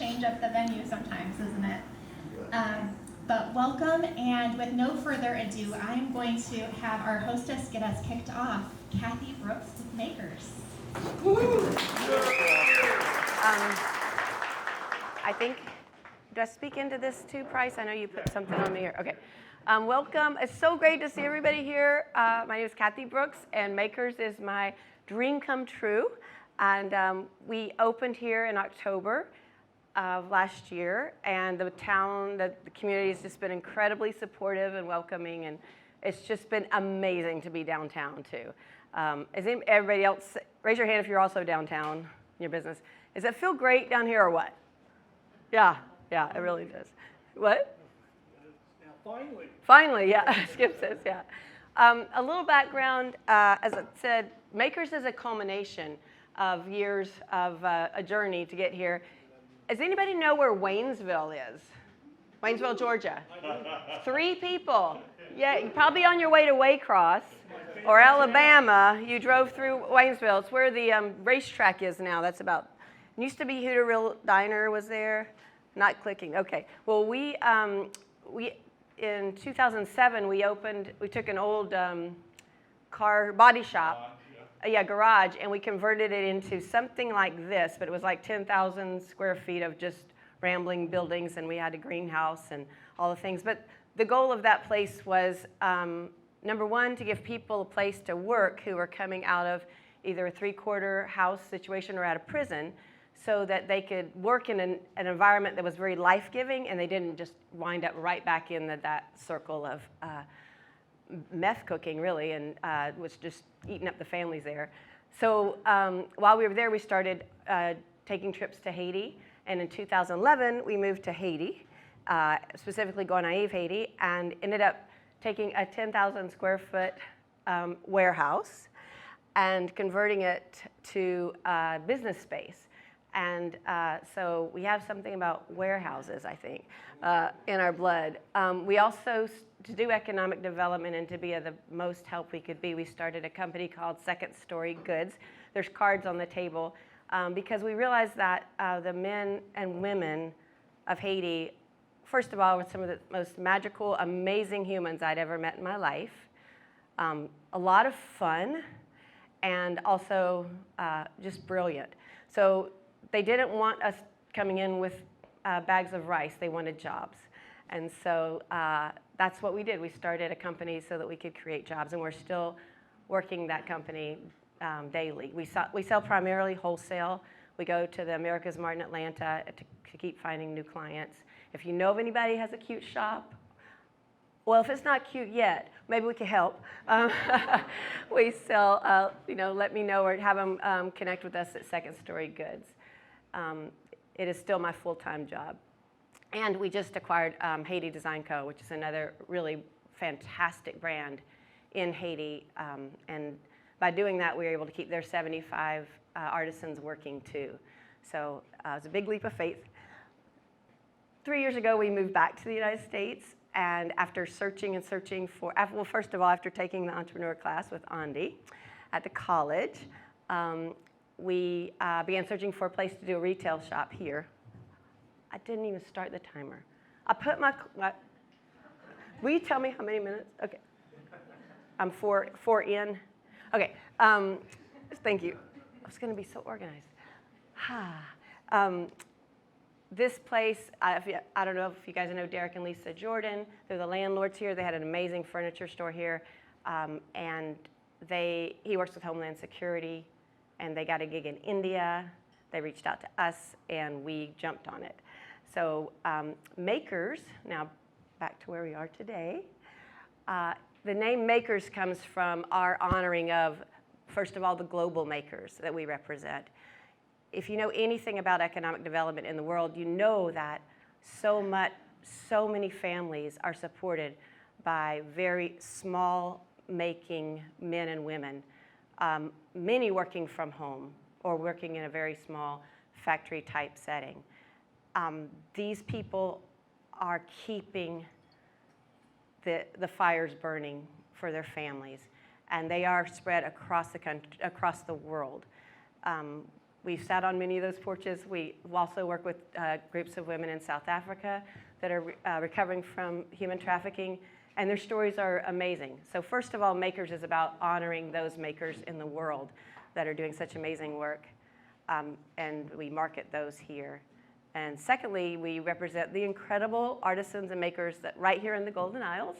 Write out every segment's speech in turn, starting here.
change up the venue sometimes, isn't it? But welcome, and with no further ado, I'm going to have our hostess get us kicked off, Kathy Brooks with Makers. I think, do I speak into this too, Price? I know you put something on me here. Okay. Welcome. It's so great to see everybody here. My name is Kathy Brooks, and Makers is my dream come true. And we opened here in October of last year, and the community has just been incredibly supportive and welcoming, and it's just been amazing to be downtown too. Everybody else, raise your hand if you're also downtown in your business. Does it feel great down here or what? Yeah, it really does. What? Finally, yeah. Skip says, yeah. A little background, as I said, Makers is a culmination of years of a journey to get here. Does anybody know where Waynesville is? Waynesville, Georgia. 3 people. Yeah, you're probably on your way to Waycross or Alabama. You drove through Waynesville. It's where the racetrack is now. That's about, it used to be Hooterville Diner was there. Not clicking. Okay. Well, we in 2007 we took an old car body shop, garage, and we converted it into something like this, but it was like 10,000 square feet of just rambling buildings, and we had a greenhouse and all the things. But the goal of that place was, number one, to give people a place to work who were coming out of either a 3-quarter house situation or out of prison, so that they could work in an environment that was very life-giving, and they didn't just wind up right back in that circle of meth cooking, really, and was just eating up the families there. So while we were there, we started taking trips to Haiti, and in 2011, we moved to Haiti, specifically Gonaïves, Haiti, and ended up taking a 10,000 square foot warehouse and converting it to business space. And so we have something about warehouses, I think, in our blood. We also, to do economic development and to be of the most help we could be, we started a company called Second Story Goods. There's cards on the table because we realized that the men and women of Haiti, first of all, were some of the most magical, amazing humans I'd ever met in my life. A lot of fun, and also just brilliant. So they didn't want us coming in with bags of rice. They wanted jobs. And so that's what we did. We started a company so that we could create jobs, and we're still working that company daily. We sell primarily wholesale. We go to the America's Mart in Atlanta to keep finding new clients. If you know of anybody who has a cute shop, well, if it's not cute yet, maybe we can help. We sell, let me know, or have them connect with us at Second Story Goods. It is still my full-time job. And we just acquired Haiti Design Co., which is another really fantastic brand in Haiti. And by doing that, we were able to keep their 75 artisans working too. So it was a big leap of faith. 3 years ago, we moved back to the United States. And after searching for, well, first of all, after taking the entrepreneur class with Andy at the college, we began searching for a place to do a retail shop here. I didn't even start the timer. I put my will you tell me how many minutes? Okay. I'm four in. Okay. Thank you. I was going to be so organized. This place, I don't know if you guys know Derek and Lisa Jordan. They're the landlords here. They had an amazing furniture store here. And he works with Homeland Security. And they got a gig in India. They reached out to us, and we jumped on it. So Makers, now back to where we are today. The name Makers comes from our honoring of, first of all, the global makers that we represent. If you know anything about economic development in the world, you know that so many families are supported by very small making men and women. Many working from home or working in a very small factory type setting. These people are keeping the fires burning for their families, and they are spread across the country, across the world. We've sat on many of those porches. We also work with groups of women in South Africa that are recovering from human trafficking, and their stories are amazing. So first of all, Makers is about honoring those makers in the world that are doing such amazing work, and we market those here. And secondly, we represent the incredible artisans and makers that right here in the Golden Isles.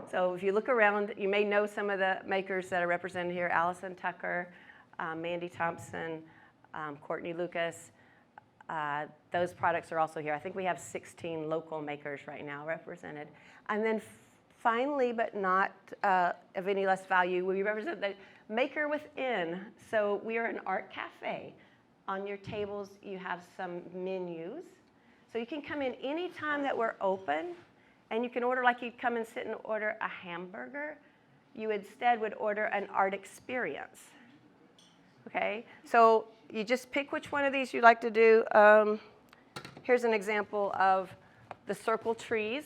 So if you look around, you may know some of the makers that are represented here: Allison Tucker, Mandy Thompson, Courtney Lucas. Those products are also here. I think we have 16 local makers right now represented. And then finally, but not of any less value, we represent the maker within. So we are an art cafe. On your tables, you have some menus. So you can come in any time that we're open, and you can order like you'd come and sit and order a hamburger. You instead would order an art experience. Okay? So you just pick which one of these you'd like to do. Here's an example of the circle trees.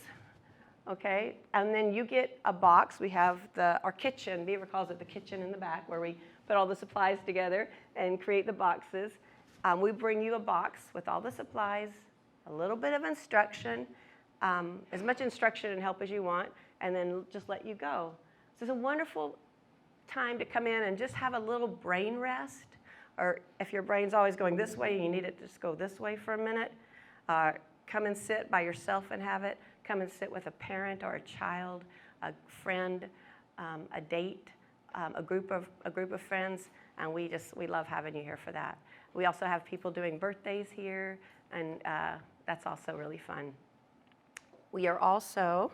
Okay? And then you get a box. We have our kitchen. Beaver calls it the kitchen in the back, where we put all the supplies together and create the boxes. We bring you a box with all the supplies, a little bit of instruction, as much instruction and help as you want, and then just let you go. So it's a wonderful time to come in and just have a little brain rest, or if your brain's always going this way and you need it to just go this way for a minute, come and sit by yourself and have it. Come and sit with a parent or a child, a friend, a date, a group of friends, and we love having you here for that. We also have people doing birthdays here, and that's also really fun. We also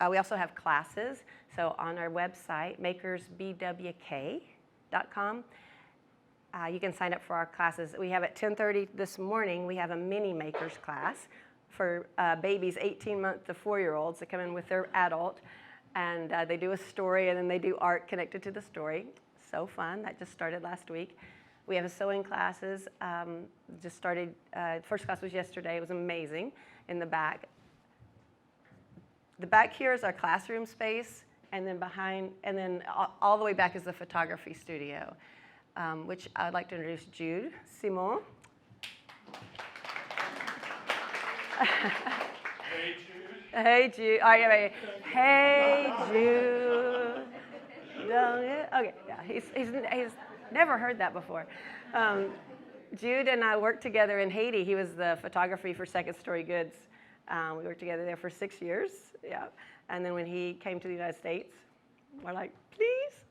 have classes. So on our website, makersbwk.com, you can sign up for our classes. We have at 10:30 this morning, we have a mini makers class for babies 18 months to 4-year-olds that come in with their adult, and they do a story, and then they do art connected to the story. So fun. That just started last week. We have a sewing classes. Just started. First class was yesterday. It was amazing in the back. The back here is our classroom space, and then all the way back is the photography studio, which I'd like to introduce Jude Simon. Hey, Jude. Hey, Jude. Oh, yeah, hey, Jude. Okay, yeah, he's never heard that before. Jude and I worked together in Haiti. He was the photography for Second Story Goods. We worked together there for 6 years, yeah. And then when he came to the United States, we're like, please.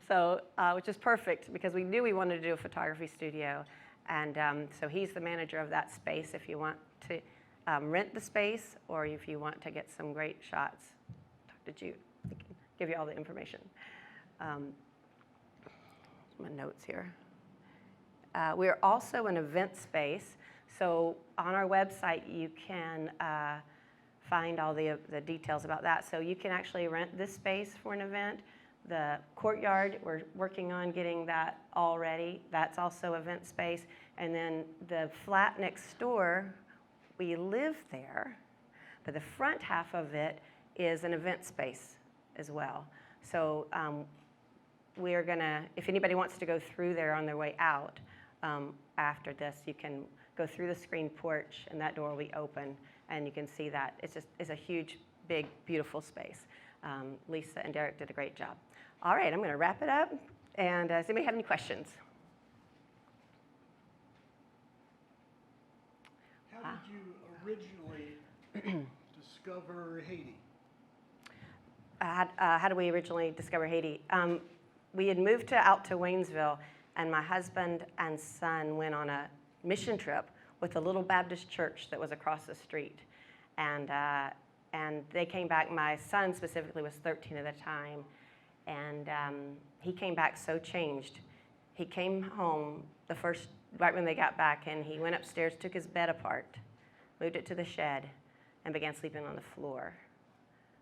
So, which is perfect because we knew we wanted to do a photography studio. And so he's the manager of that space if you want to rent the space or if you want to get some great shots. Talk to Jude. He can give you all the information. My notes here. We're also an event space. So on our website, you can find all the details about that. So you can actually rent this space for an event. The courtyard, we're working on getting that all ready. That's also event space. And then the flat next door, we live there, but the front half of it is an event space as well. So we're gonna, if anybody wants to go through there on their way out after this, you can go through the screen porch and that door will be open and you can see that. It's a huge, big, beautiful space. Lisa and Derek did a great job. All right, I'm gonna wrap it up. And does anybody have any questions? How did you originally discover Haiti? How did we originally discover Haiti? We had moved out to Waynesville, and my husband and son went on a mission trip with a little Baptist church that was across the street. And they came back. My son specifically was 13 at the time, and he came back so changed. He came home right when they got back, and he went upstairs, took his bed apart, moved it to the shed, and began sleeping on the floor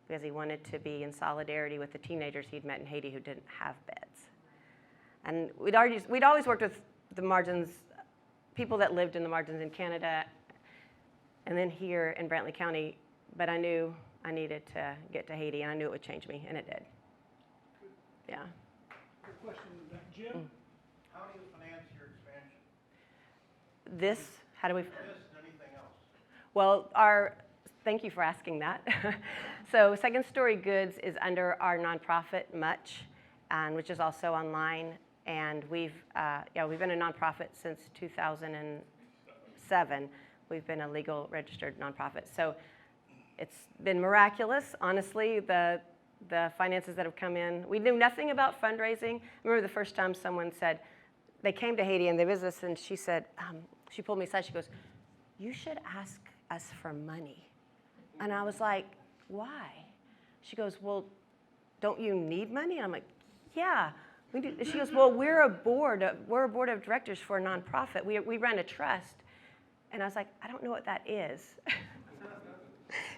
because he wanted to be in solidarity with the teenagers he'd met in Haiti who didn't have beds. And we'd always worked with the margins, people that lived in the margins in Canada, and then here in Brantley County, but I knew I needed to get to Haiti, and I knew it would change me, and it did. Yeah. Good question. Jim? How do you finance How do we? This and anything else. Well, thank you for asking that. So Second Story Goods is under our nonprofit, Much, and which is also online. And we've been a nonprofit since 2007. We've been a legal registered nonprofit. So it's been miraculous, honestly, the finances that have come in. We knew nothing about fundraising. I remember the first time someone said, they came to Haiti and they visited us, and she said, she pulled me aside, she goes, "You should ask us for money." And I was like, "Why?" She goes, "Well, don't you need money?" And I'm like, "Yeah, we do." She goes, "Well, we're a board of directors for a nonprofit. We run a trust." And I was like, "I don't know what that is."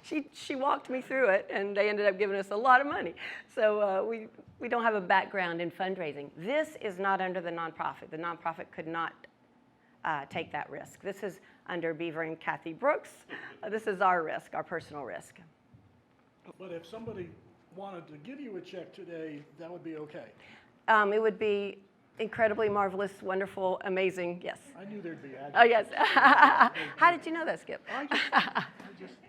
She walked me through it, and they ended up giving us a lot of money. So we don't have a background in fundraising. This is not under the nonprofit. The nonprofit could not take that risk. This is under Beaver and Kathy Brooks. This is our risk, our personal risk. But if somebody wanted to give you a check today, that would be okay? It would be incredibly marvelous, wonderful, amazing, yes. I knew there'd be address. Oh, yes. How did you know that, Skip? I just,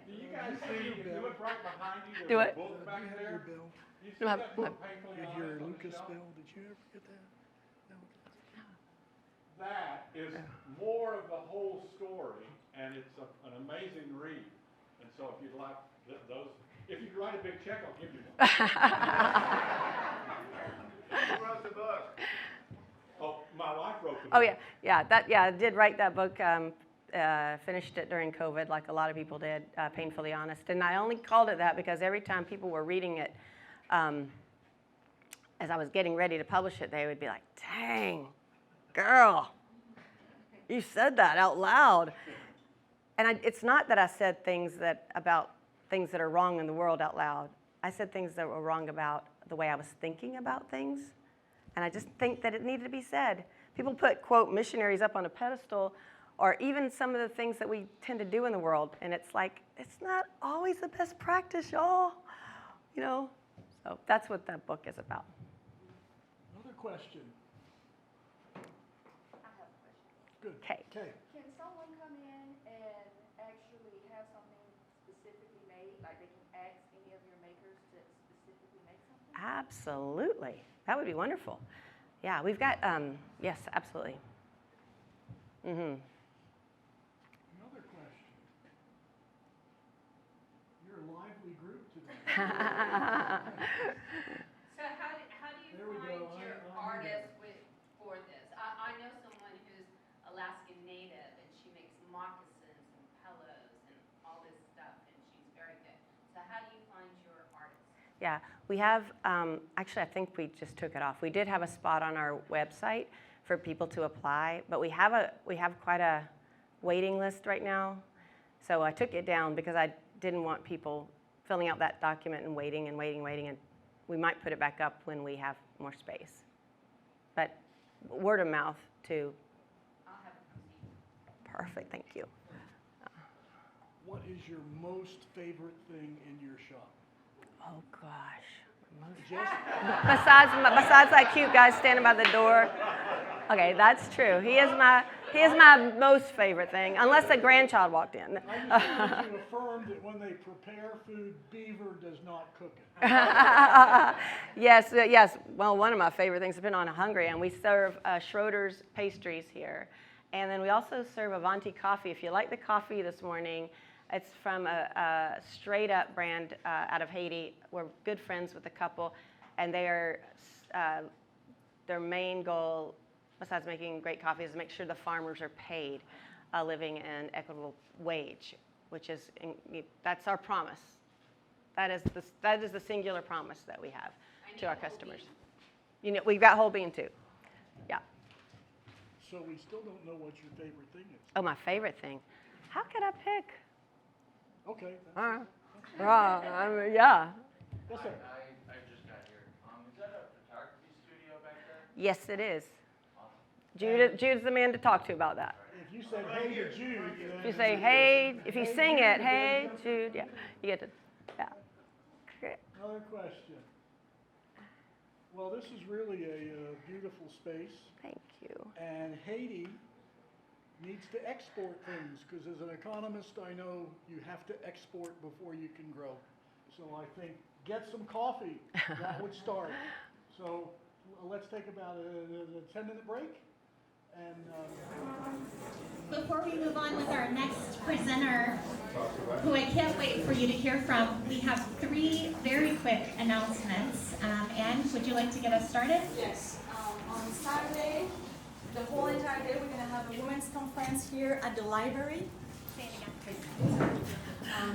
Do you guys see, if you look right behind you, Do there's it. a book back you have there? your bill? You see No, that book I- painfully With on your it on the Lucas shelf? bill, did you ever get that? No. That is more of the whole story, and it's an amazing read. And so if you'd like those, if you'd write a big check, I'll give you one. Who wrote the book? Oh, my wife wrote the book. Oh, yeah, I did write that book, finished it during COVID, like a lot of people did, Painfully Honest. And I only called it that because every time people were reading it, as I was getting ready to publish it, they would be like, "Dang, girl, you said that out loud." And it's not that I said things about things that are wrong in the world out loud. I said things that were wrong about the way I was thinking about things. And I just think that it needed to be said. People put, quote, missionaries up on a pedestal, or even some of the things that we tend to do in the world. And it's like, it's not always the best practice, y'all. You know? So that's what that book is about. Another question. I have a question. Good. Okay. Okay. Can someone come in and actually have something specifically made, like they can ask any of your makers to specifically make something? Absolutely. That would be wonderful. Yeah, we've got, yes, absolutely. Mm-hmm. Another question. You're a lively group today. So how do you There we find go. your I artists for this? I know someone who's Alaskan Native, and she makes moccasins and pillows and all this stuff, and she's very good. So how do you find your artists? Yeah, we have, actually, I think we just took it off. We did have a spot on our website for people to apply, but we have quite a waiting list right now. So I took it down because I didn't want people filling out that document and waiting, and we might put it back up when we have more space. But word of mouth too. I'll have it come see you. Perfect, thank you. What is your most favorite thing in your shop? Oh gosh. Just Besides that cute guy standing by the door. Okay, that's true. He is my most favorite thing, unless a grandchild walked in. I just wanted to affirm that when they prepare food, Beaver does not cook it. Yes. Well, one of my favorite things has been on Hungry, and we serve Schroeder's pastries here. And then we also serve Avanti coffee. If you like the coffee this morning, it's from a straight-up brand out of Haiti. We're good friends with a couple, and their main goal, besides making great coffee, is to make sure the farmers are paid a living and equitable wage, which is that's our promise. That is the singular promise that we have to our customers. You know, we've got whole bean too. Yeah. So we still don't know what your favorite thing is. Oh, my favorite thing. How could I pick? Okay. Yeah. Yes, sir. I just got here. Is that a photography studio back there? Yes, it is. Jude's the man to talk to about that. If you said hey to Jude, then If you say, hey, if you sing it, hey, Jude, yeah, you get to, yeah. Great. Another question. Well, this is really a beautiful space, Thank you. and Haiti needs to export things, because as an economist, I know you have to export before you can grow. So I think get some coffee, that would start. So let's take about a 10-minute break. And Before we move on with our next presenter, who I can't wait for you to hear from, we have 3 very quick announcements. Anne, would you like to get us started? Yes. On Saturday, the whole entire day, we're going to have a women's conference here at the library.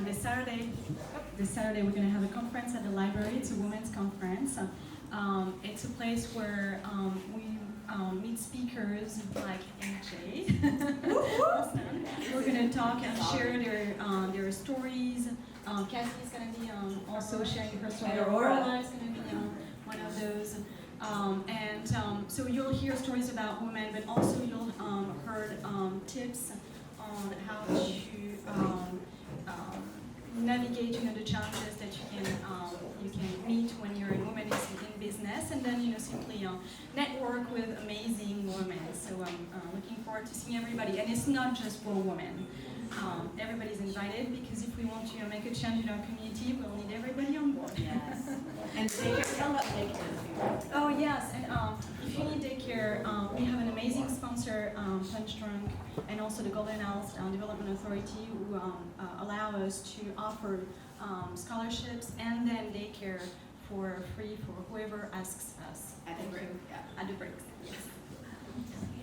This Saturday, we're going to have a conference at the library. It's a women's conference. It's a place where we meet speakers like AJ. We're going to talk and share their stories. Kathy is going to be also sharing her story. Aurora is going to be one of those. So you'll hear stories about women, but also you'll heard tips on how to navigate, the challenges that you can meet when you're a woman in business, and then simply network with amazing women. So I'm looking forward to seeing everybody, and it's not just for women. Everybody's invited, because if we want to make a change in our community, we'll need everybody on board. Yes. And daycare, tell about daycare. Oh yes, and if you need daycare, we have an amazing sponsor, Punch Drunk, and also the Golden House Development Authority, who allow us to offer scholarships and then daycare for free for whoever asks us. At the break. At the breaks, yes.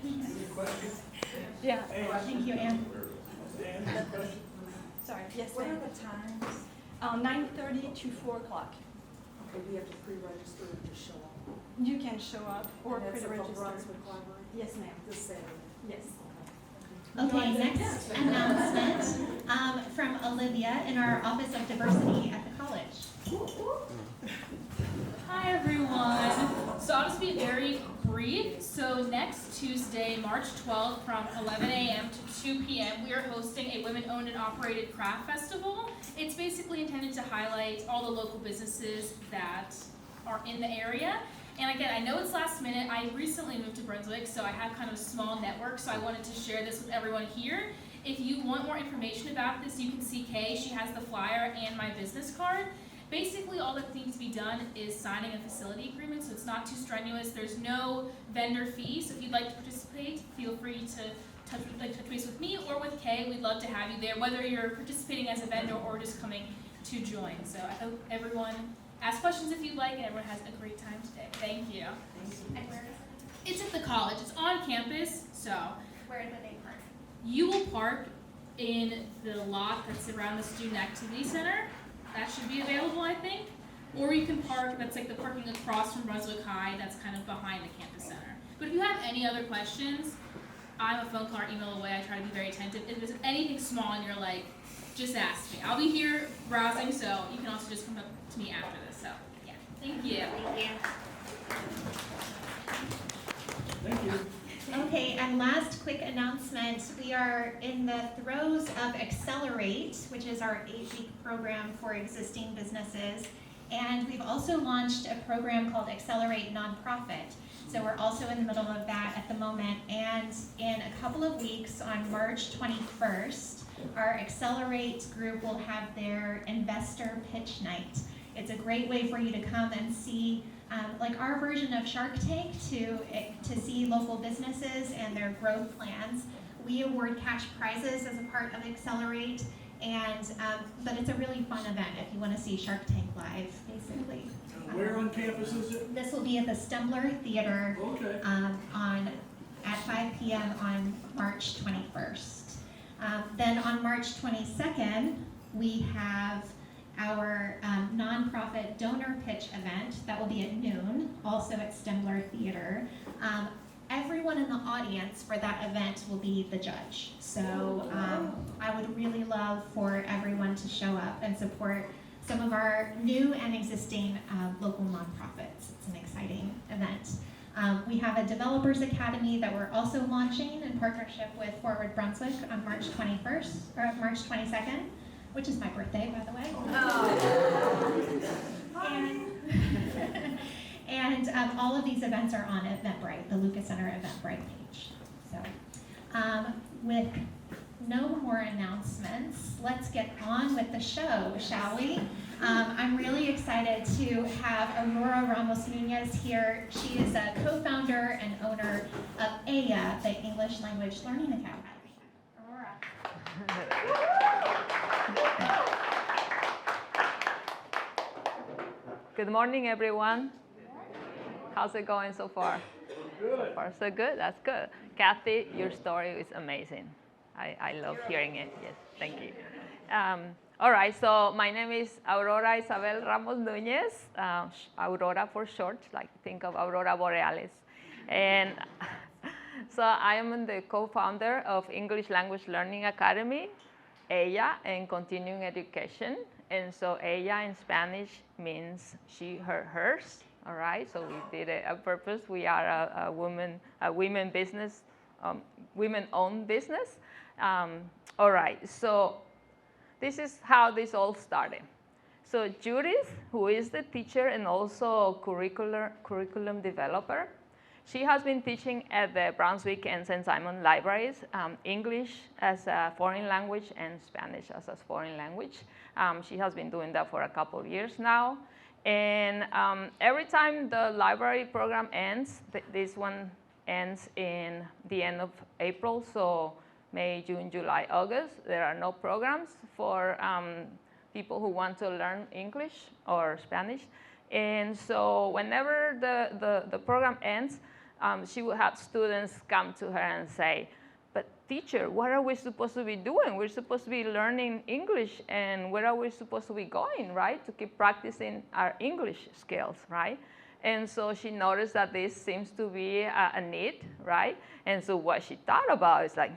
any questions? Yeah. Thank you, Anne. Dan, any questions? Sorry. Yes. What are ma'am. the times? 9:30 to 4 o'clock. Okay, we have to pre-register to show up. You can show up or And that's at the pre-register. Brunswick Library? Yes, ma'am. This Saturday? Yes. Okay, next announcement from Olivia in our Office of Diversity at the college. Hi everyone. So I'll just be very brief. So next Tuesday, March 12th from 11 a.m. to 2 p.m. we are hosting a women-owned and operated craft festival. It's basically intended to highlight all the local businesses that are in the area. And again, I know it's last minute. I recently moved to Brunswick, so I have kind of a small network, so I wanted to share this with everyone here. If you want more information about this, you can see Kay. She has the flyer and my business card. Basically, all that needs to be done is signing a facility agreement, so it's not too strenuous. There's no vendor fee, so if you'd like to participate, feel free to touch base with me or with Kay. We'd love to have you there, whether you're participating as a vendor or just coming to join. So I hope everyone asks questions if you'd like, and everyone has a great time today. Thank you. And where is it? It's at the college. It's on campus, so Where do they park? you will park in the lot that's around the Student Activity Center. That should be available, I think. Or you can park, that's like the parking across from Brunswick High, that's kind of behind the campus center. But if you have any other questions, I'm a phone call or email away. I try to be very attentive. If there's anything small and you're like, just ask me. I'll be here browsing, so you can also just come up to me after this. So, yeah. Thank you. Thank you. Okay, and last quick announcement, we are in the throes of Accelerate, which is our 8-week program for existing businesses. And we've also launched a program called Accelerate Nonprofit. So we're also in the middle of that at the moment. And in a couple of weeks, on March 21st, our Accelerate group will have their investor pitch night. It's a great way for you to come and see like our version of Shark Tank, to see local businesses and their growth plans. We award cash prizes as a part of Accelerate, and but it's a really fun event if you want to see Shark Tank live, basically. Where on campus is it? This will be at the Stembler Theater Okay. At 5 p.m. on March 21st. Then on March 22nd, we have our nonprofit donor pitch event that will be at noon, also at Stembler Theater. Everyone in the audience for that event will be the judge. So I would really love for everyone to show up and support some of our new and existing local nonprofits. It's an exciting event. We have a Developers Academy that we're also launching in partnership with Forward Brunswick on March 21st, or March 22nd, which is my birthday, by the way. And all of these events are on Eventbrite, the Lucas Center Eventbrite page. So With no more announcements, let's get on with the show, shall we? I'm really excited to have Aurora Ramos Nuñez here. She is a co-founder and owner of AYA, the English Language Learning Academy. Aurora. Good morning, everyone. How's it going so far? Good. So far, so good. That's good. Kathy, your story is amazing. I love hearing it. Yes, thank you. All right, so my name is Aurora Isabel Ramos Nuñez, Aurora for short, like think of Aurora Borealis. And so I am the co-founder of English Language Learning Academy, AYA, and Continuing Education. And so AYA in Spanish means she, her, hers. All right, so we did it on purpose. We are a women business, women-owned business. All right, so this is how this all started. So Judith, who is the teacher and also curriculum developer, she has been teaching at the Brunswick and St. Simon libraries, English as a foreign language and Spanish as a foreign language. She has been doing that for a couple of years now. And every time the library program ends, this one ends in the end of April, so May, June, July, August, there are no programs for people who want to learn English or Spanish. And so whenever the program ends, she will have students come to her and say, but teacher, what are we supposed to be doing? We're supposed to be learning English, and where are we supposed to be going, right? To keep practicing our English skills, right? And so she noticed that this seems to be a need, right? And so what she thought about is like,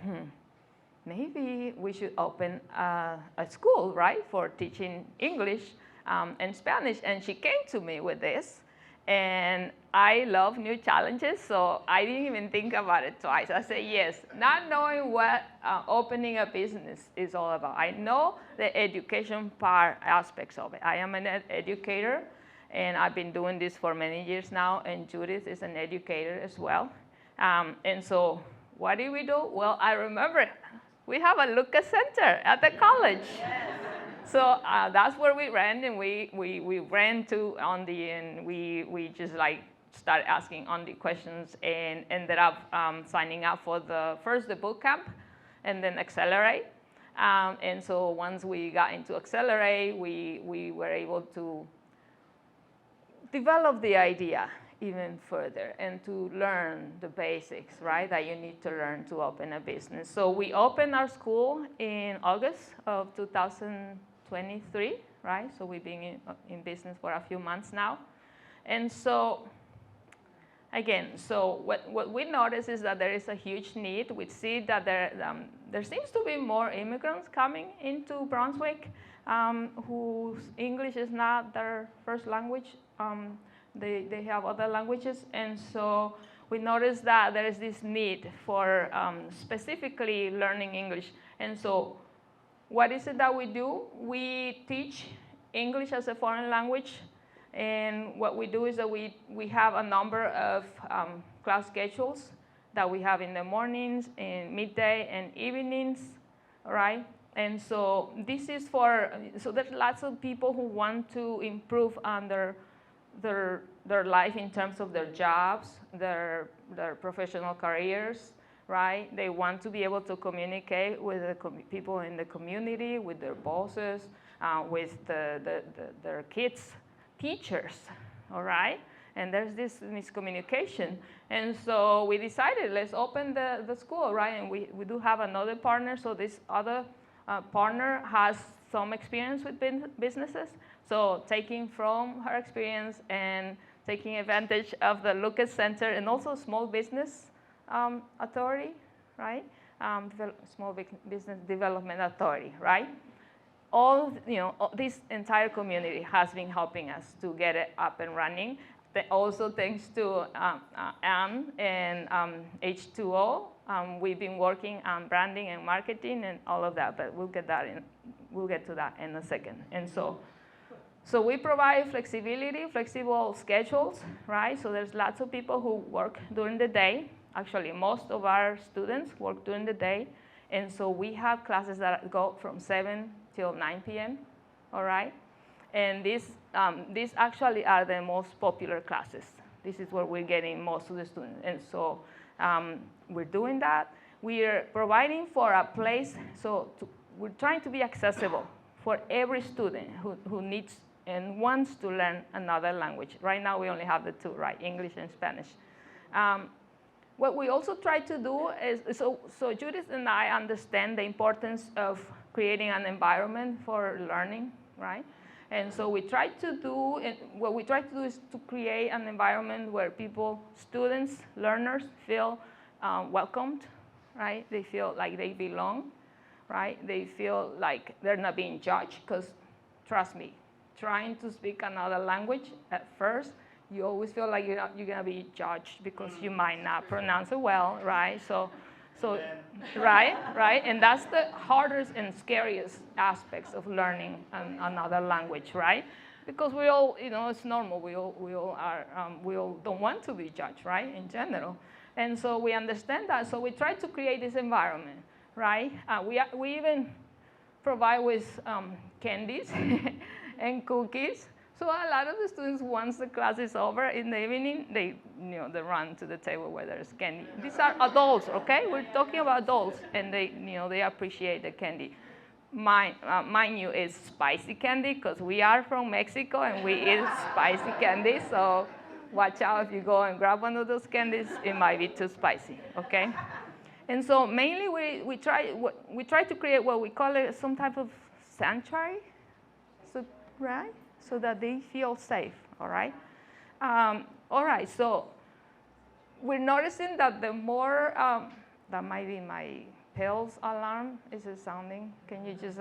maybe we should open a school, right, for teaching English and Spanish. And she came to me with this. And I love new challenges, so I didn't even think about it twice. I said yes, not knowing what opening a business is all about. I know the education part aspects of it. I am an educator, and I've been doing this for many years now, and Judith is an educator as well. And so what did we do? Well, I remember we have a Lucas Center at the college. Yes. So that's where we ran, and we ran to Andy, and we just like started asking Andy questions, and ended up signing up for the boot camp, and then Accelerate. And so once we got into Accelerate, we were able to develop the idea even further and to learn the basics, right, that you need to learn to open a business. So we opened our school in August of 2023, right? So we've been in business for a few months now. And so, again, so what we notice is that there is a huge need. We see that there seems to be more immigrants coming into Brunswick whose English is not their first language. They have other languages, and so we noticed that there is this need for specifically learning English. And so what is it that we do? We teach English as a foreign language, and what we do is that we have a number of class schedules that we have in the mornings, in midday, and evenings, right? And so this is so there's lots of people who want to improve on their life in terms of their jobs, their professional careers, right? They want to be able to communicate with the people in the community, with their bosses, with their kids' teachers, all right? And there's this miscommunication. And so we decided, let's open the school, right? And we do have another partner, so this other partner has some experience with businesses. So taking from her experience and taking advantage of the Lucas Center and also Small Business Authority, right? Small Business Development Authority, right? This entire community has been helping us to get it up and running. Also thanks to Anne and H2O, we've been working on branding and marketing and all of that, but we'll get to that in a second. And so we provide flexible schedules, right? So there's lots of people who work during the day, Actually, most of our students work during the day, and so we have classes that go from 7 till 9 p.m., all right? And these actually are the most popular classes. This is where we're getting most of the students. And so we're doing that. We're providing for a place, we're trying to be accessible for every student who needs and wants to learn another language. Right now we only have the two, right? English and Spanish. What we also try to do is, so Judith and I understand the importance of creating an environment for learning, right? And so what we try to do is to create an environment where students, learners feel welcomed, right? They feel like they belong, right? They feel like they're not being judged, because trust me, trying to speak another language at first, you always feel like you're gonna be judged because you might not pronounce it well, right? So right? And that's the hardest and scariest aspects of learning another language, right? Because we all, it's normal. We all don't want to be judged, right? In general, and so we understand that. So we try to create this environment, right? We even provide with candies and cookies. So a lot of the students, once the class is over in the evening, they run to the table where there's candy. These are adults, okay? We're talking about adults, and they appreciate the candy. Mind you, it's spicy candy, because we are from Mexico and we eat spicy candy. So watch out if you go and grab one of those candies; it might be too spicy, okay? And so mainly we try to create what we call it some type of sanctuary, right? So that they feel safe, all right? All right, so we're noticing that the more, that might be my pills alarm, is it sounding? Can you just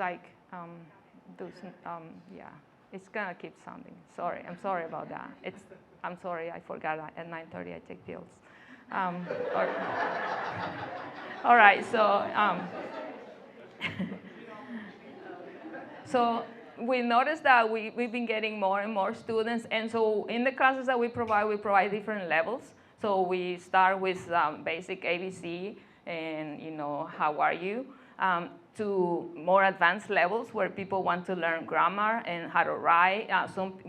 do some, yeah, it's gonna keep sounding. Sorry, I'm sorry about that. I'm sorry, I forgot at 9:30 I take pills. All right, so we noticed that we've been getting more and more students, and so in the classes that we provide different levels. So we start with basic ABC and how are you, to more advanced levels where people want to learn grammar and how to write.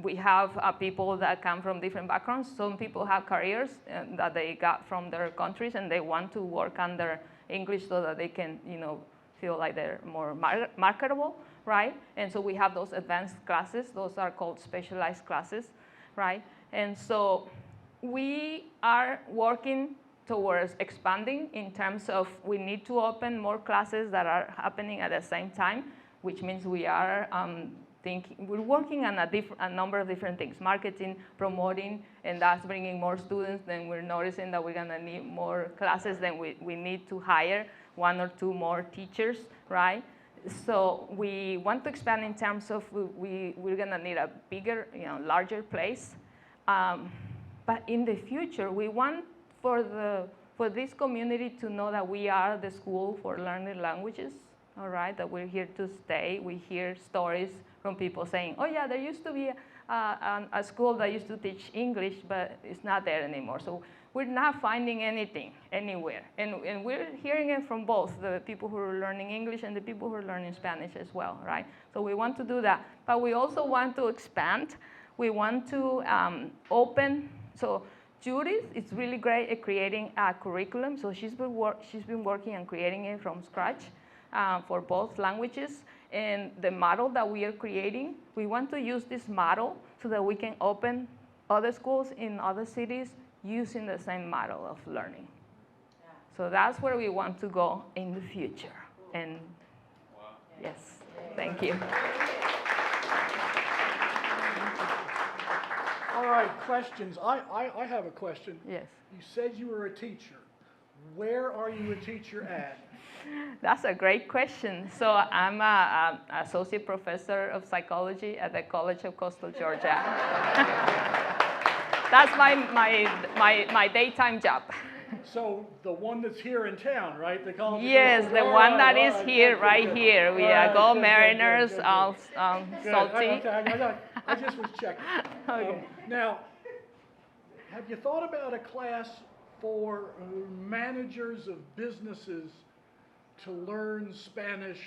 We have people that come from different backgrounds. Some people have careers that they got from their countries, and they want to work on their English so that they can feel like they're more marketable. Right? And so we have those advanced classes. Those are called specialized classes, right? And so we are working towards expanding in terms of we need to open more classes that are happening at the same time, which means we are we're working on a number of different things: marketing, promoting, and that's bringing more students. Then we're noticing that we're gonna need more classes. Then we need to hire 1 or 2 more teachers, right? So we want to expand in terms of we're gonna need a bigger, larger place. But in the future, we want for this community to know that we are the school for learning languages, all right? That we're here to stay. We hear stories from people saying, oh yeah, there used to be a school that used to teach English, but it's not there anymore. So we're not finding anything anywhere. And we're hearing it from both the people who are learning English and the people who are learning Spanish as well, right? So we want to do that. But we also want to expand. We want to open. So Judith is really great at creating a curriculum. So she's been working on creating it from scratch for both languages. And the model that we are creating, we want to use this model so that we can open other schools in other cities using the same model of learning. So that's where we want to go in the future. And yes, thank you. All right, questions. I have a question. Yes. You said you were a teacher. Where are you a teacher at? That's a great question. So I'm an associate professor of psychology at the College of Coastal Georgia. That's my daytime job. So the one that's here in town, right? The College of Yes, Coastal the one that is Right, here, good, right good. here. We All right, go good, Mariners, good. salty. Okay, I just was checking. Okay. Now, have you thought about a class for managers of businesses to learn Spanish,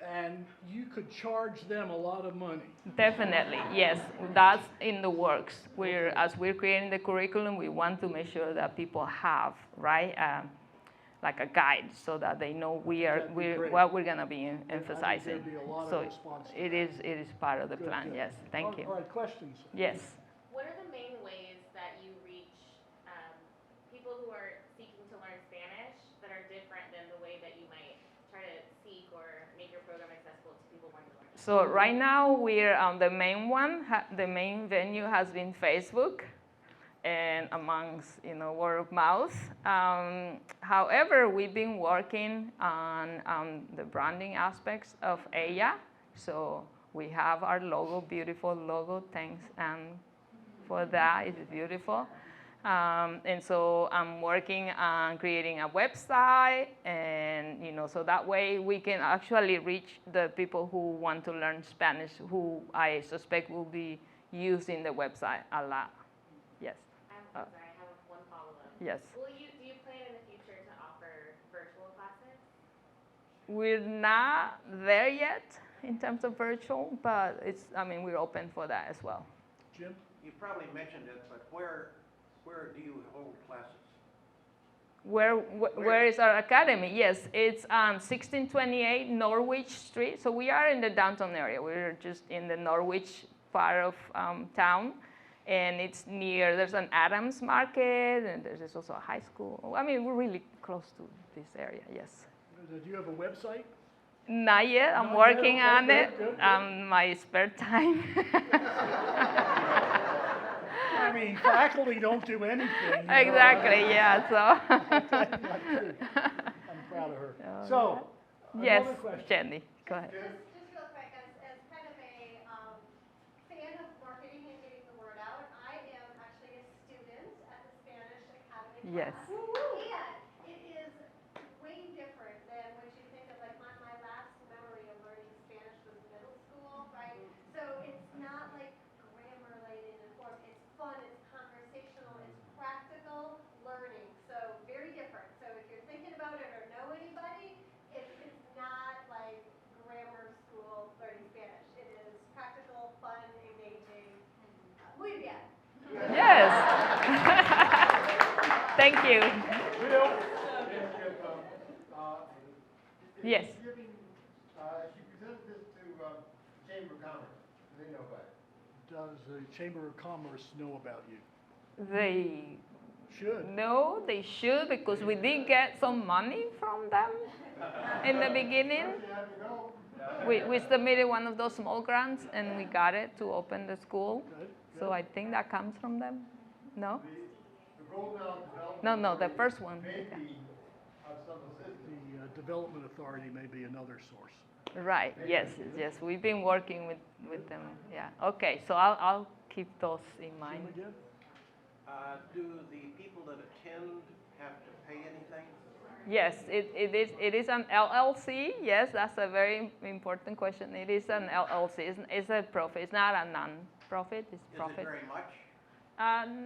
and you could charge them a lot of money. Definitely, yes. That's in the works. As we're creating the curriculum, we want to make sure that people have, right, like a guide so that they know what we're going to be emphasizing. There'd be a lot So of response to it is part of the Good, plan, good. yes. Thank you. All right, questions? Yes. What are the main ways that you reach people who are seeking to learn Spanish that are different than the way that you might try to seek or make your program accessible to people wanting to learn? So right now we're the main one. The main venue has been Facebook, and amongst word of mouth. However, we've been working on the branding aspects of ella. So we have our logo, beautiful logo. Thanks for that. It's beautiful. And so I'm working on creating a website, and so that way we can actually reach the people who want to learn Spanish, who I suspect will be using the website a lot. Yes. I'm sorry, I have one follow-up. Yes. Do you plan in the future to offer virtual classes? We're not there yet in terms of virtual, but we're open for that as well. Jim? You probably mentioned it, but where do you hold classes? Where is our academy? Yes, it's 1628 Norwich Street. So we are in the downtown area. We're just in the Norwich part of town. And it's there's an Adams Market, and there's also a high school. We're really close to this area, yes. Do you have a website? Not yet. I'm Not working yet? on Okay, it. good. My spare time. Faculty don't do anything. Exactly, yeah. So. I'm proud of her. So, yes, another question. Jenny, go ahead. Just real quick, as kind of a fan of marketing and getting the word out, I am actually a student at the Spanish Academy Yes. class. And it is way different than what you think of. Like my last memory of learning Spanish was middle school, right? So it's not like grammar laden and form. It's fun, it's conversational, it's practical learning. So very different. So if you're thinking about it or know anybody, it's not like grammar school learning Spanish. It is practical, fun, engaging. Muy bien. Yes. Thank you. Bill? Yes. She presented this to Chamber of Commerce. They know about it. Does the Chamber of Commerce know about you? They should. No, they should, because we did get some money from them in the beginning. We submitted one of those small grants, and we got it to open the school. Good. So I think that comes from them. No? The Golden Isle Development No, the first one. Maybe have some assistance. The Development Authority may be another source. Right. Yes. We've been working with them. Yeah. Okay. So I'll keep those in mind. Jim again? Do the people that attend have to pay anything? Yes, it is an LLC. Yes, that's a very important question. It is an LLC. It's a profit. It's not a non-profit. It's profit. Is it very much?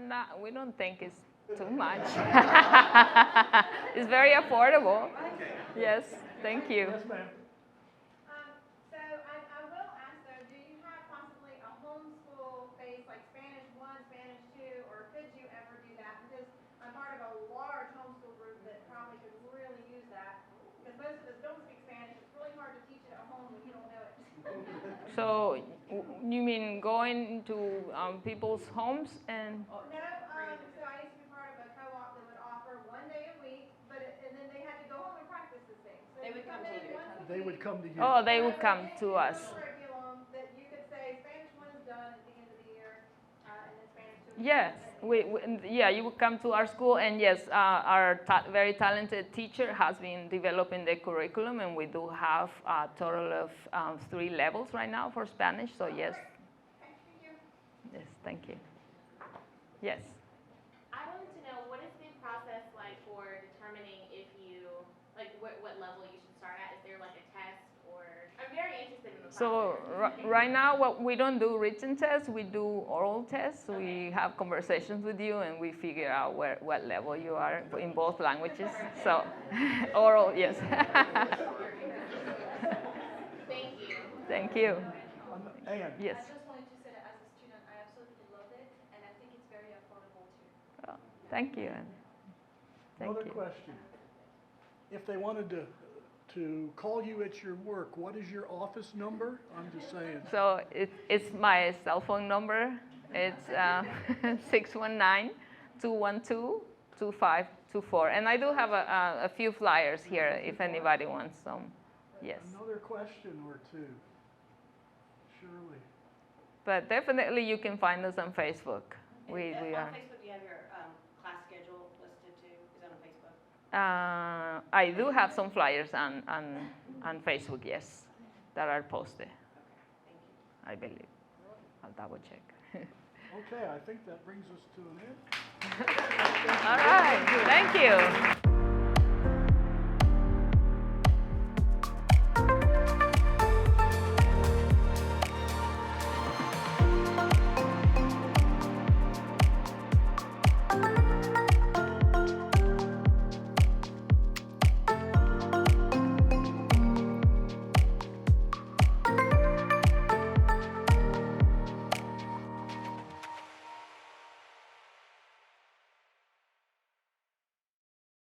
No, we don't think it's too much. It's very affordable. Okay. Yes. Thank you. Yes, ma'am. So I will ask though, do you have possibly a homeschool base like Spanish 1, Spanish 2, or could you ever do that? Because I'm part of a large homeschool group that probably could really use that. Because most of us don't speak Spanish. It's really hard to teach it at home when you don't know it. So you mean going to people's homes and? No, so I used to be part of a co-op that would offer 1 day a week, and then they had to go home and practice this thing. So They would come to you. They would come to you. Oh, they would come to us. Curriculum that you could say Spanish 1 is done at the end of the year, and then Spanish 2 is Yes, you would come to our school, and yes, our very talented teacher has been developing the curriculum, and we do have a total of 3 levels right now for Spanish. So yes. Yes, thank you. Yes. I wanted to know, what is the process like for determining if you, like what level you should start at? Is there like a test, or, I'm very interested in the So right now, we don't do written tests, we do oral tests. We have conversations with you and we figure out what level you are in both languages. So oral, yes. Thank you. Thank you. Anne? Yes. I just wanted to say that as a student, I absolutely love it, and I think it's very affordable too. Oh, thank you. Anne. Thank Another you. question. If they wanted to call you at your work, what is your office number? I'm just saying. So it's my cell phone number. It's 619-212-2524. And I do have a few flyers here if anybody wants some. Yes. Another question or two, surely. But definitely you can find us on Facebook. We On are. Facebook, do you have your class schedule listed too? Is it on Facebook? I do have some flyers on Facebook, yes, that are posted. I believe. I'll double check. Okay, I think that brings us to an end. All right, thank you.